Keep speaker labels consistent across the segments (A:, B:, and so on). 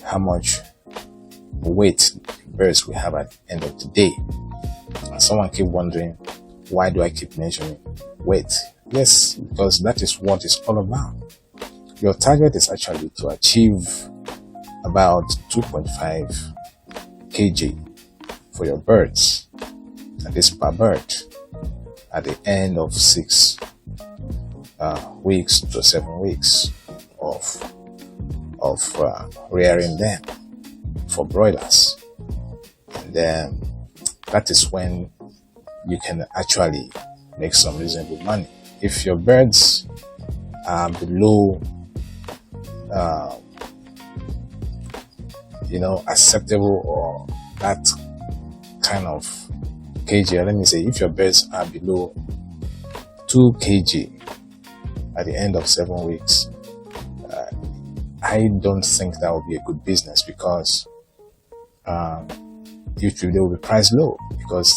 A: how much weight birds will have at the end of the day. And someone keep wondering, why do I keep mentioning weight? Yes, because that is what it's all about. Your target is actually to achieve about 2.5 kg for your birds, that is per bird, at the end of 6 weeks to 7 weeks of rearing them for broilers. And then that is when you can actually make some reasonable money. If your birds are below acceptable, or that kind of kg, let me say, if your birds are below 2 kg at the end of 7 weeks, I don't think that would be a good business, because usually they will be priced low, because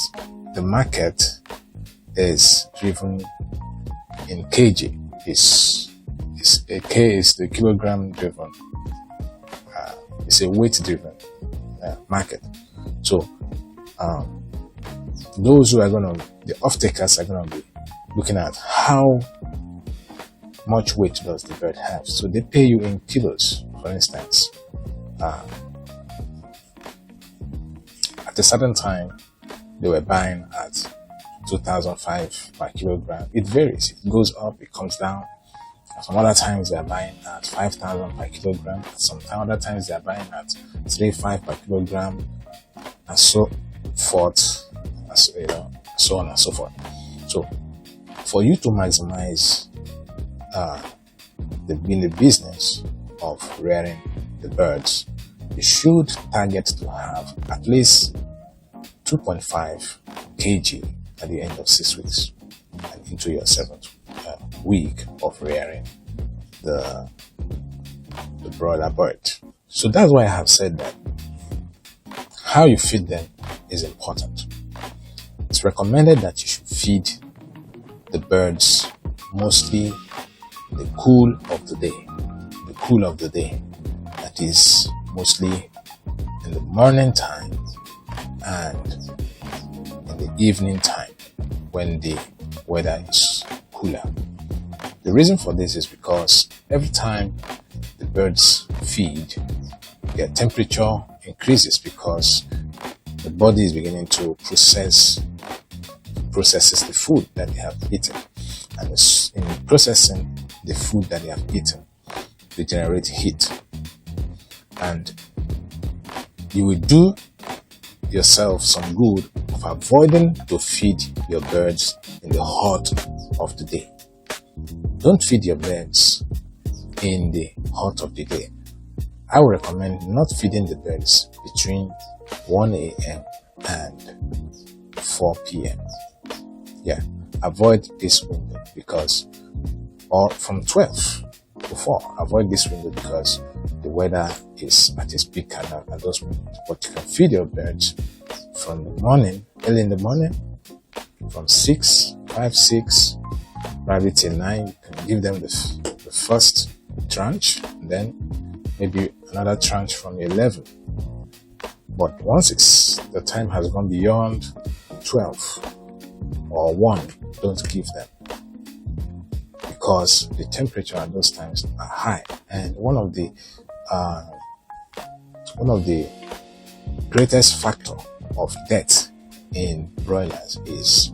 A: the market is driven in kg. K is the kilogram driven. It's a weight driven market. So those who are the off-takers are going to be looking at how much weight does the bird have. So they pay you in kilos, for instance. At a certain time, they were buying at 2,005 per kilogram. It varies. It goes up, it comes down. Some other times they are buying at 5,000 per kilogram. Some other times they are buying at 3,500 per kilogram, and so forth, so on and so forth. So, for you to maximize in the business of rearing the birds, you should target to have at least 2.5 kg at the end of 6 weeks and into your 7th week of rearing the broiler bird. So that's why I have said that how you feed them is important. It's recommended that you should feed the birds mostly the cool of the day. The cool of the day. That is mostly in the morning time and in the evening time when the weather is cooler. The reason for this is because every time the birds feed, their temperature increases, because the body is beginning to processes the food that they have eaten. And in processing the food that they have eaten, they generate heat. And you will do yourself some good of avoiding to feed your birds in the hot of the day. Don't feed your birds in the hot of the day. I would recommend not feeding the birds between 1 a.m. and 4 p.m. Yeah, avoid this window or from 12 to 4. Avoid this window because the weather is at its peak at those moments. But you can feed your birds from the morning, early in the morning, from 6, probably till 9. You can give them the first tranche, and then maybe another tranche from 11. But once the time has gone beyond 12 or 1, don't give them, because the temperature at those times are high. And one of the greatest factor of death in broilers is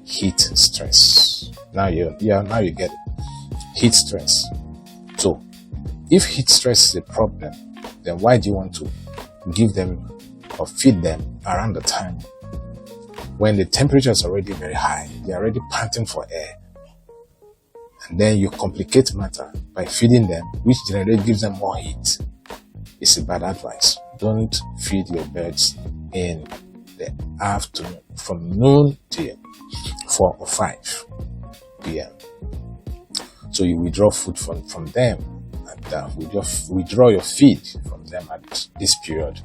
A: heat stress. Now you get it. Heat stress. So if heat stress is a problem, then why do you want to give them or feed them around the time when the temperature is already very high? They're already panting for air. And then you complicate matter by feeding them, which generally gives them more heat. It's a bad advice. Don't feed your birds in the afternoon, from noon till 4 or 5 p.m. So you withdraw food from them, and withdraw your feed from them at this period,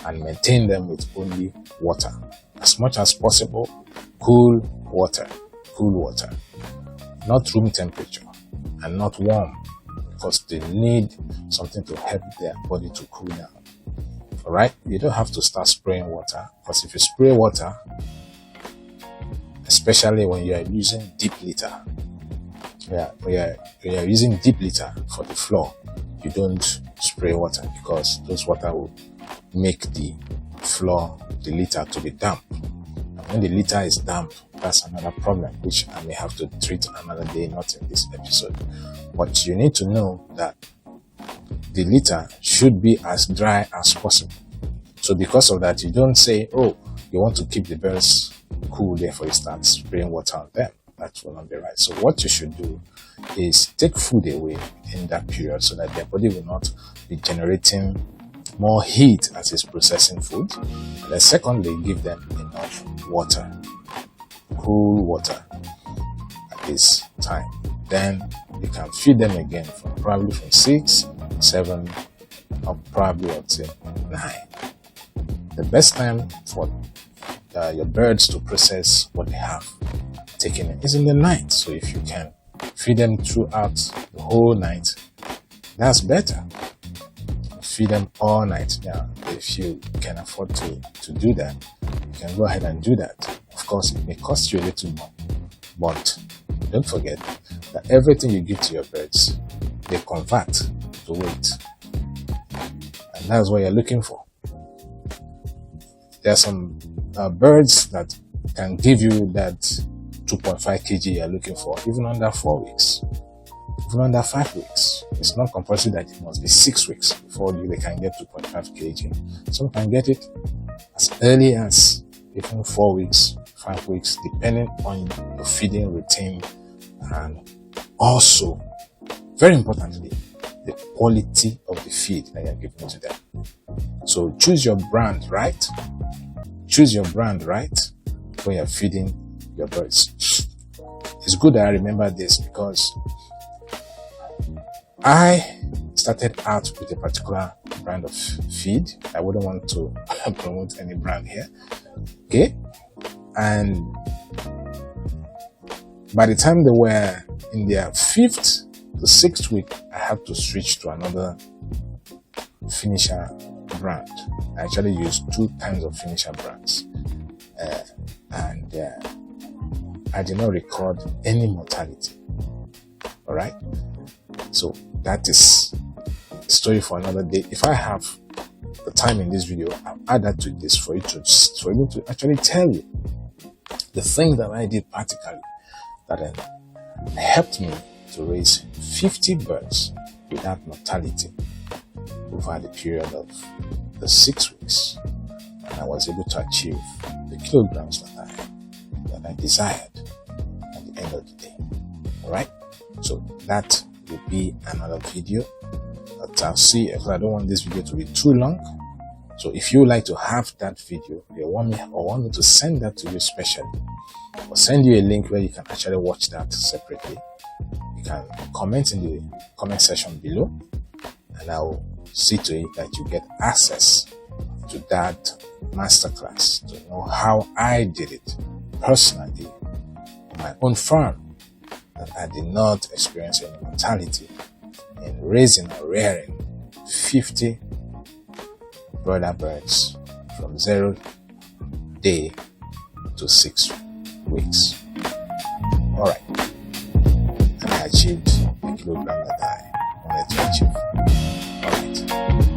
A: and maintain them with only water. As much as possible, cool water, not room temperature, and not warm, because they need something to help their body to cool down. All right, you don't have to start spraying water, because if you spray water, especially when you are using deep litter, when you are using deep litter for the floor, you don't spray water, because those water will make the floor, the litter, to be damp. And when the litter is damp, that's another problem, which I may have to treat another day, not in this episode. But you need to know that the litter should be as dry as possible. So because of that, you don't say, oh, you want to keep the birds cool, therefore you start spraying water on them. That will not be right. So what you should do is take food away in that period, so that their body will not be generating more heat as it's processing food. And then secondly, give them enough water, cool water at this time. Then you can feed them again probably from 6, 7, or probably up to 9. The best time for your birds to process what they have taken in is in the night. So if you can feed them throughout the whole night, that's better. Feed them all night. Now, if you can afford to do that, you can go ahead and do that. Of course, it may cost you a little more, but don't forget that everything you give to your birds, they convert to weight, and that's what you're looking for. There are some birds that can give you that 2.5 kg you're looking for, even under 4 weeks, even under 5 weeks. It's not compulsory that it must be 6 weeks before they can get 2.5 kg. Some can get it as early as even 4 weeks, 5 weeks, depending on your feeding routine, and also, very importantly, the quality of the feed that you're giving to them. So choose your brand right. Choose your brand right when you're feeding your birds. It's good that I remember this, because I started out with a particular brand of feed. I wouldn't want to promote any brand here. Okay? And by the time they were in their 5th to 6th week, I had to switch to another finisher brand. I actually use 2 kinds of finisher brands. And I did not record any mortality. Alright? So that is a story for another day. If I have the time in this video, I'll add that to this for me to actually tell you the thing that I did practically that helped me to raise 50 birds without mortality over the period of the 6 weeks, and I was able to achieve the kilograms that I desired at the end of the day. Alright, so that will be another video that I'll see, because I don't want this video to be too long. So if you like to have that video, you want me to send that to you specially, or send you a link where you can actually watch that separately, you can comment in the comment section below, and I'll see to it that you get access to that masterclass to know how I did it personally on my own farm, that I did not experience any mortality in raising or rearing 50 broiler birds from 0 day to 6 weeks. Alright, and I achieved the kilogram that I wanted to achieve. Alright.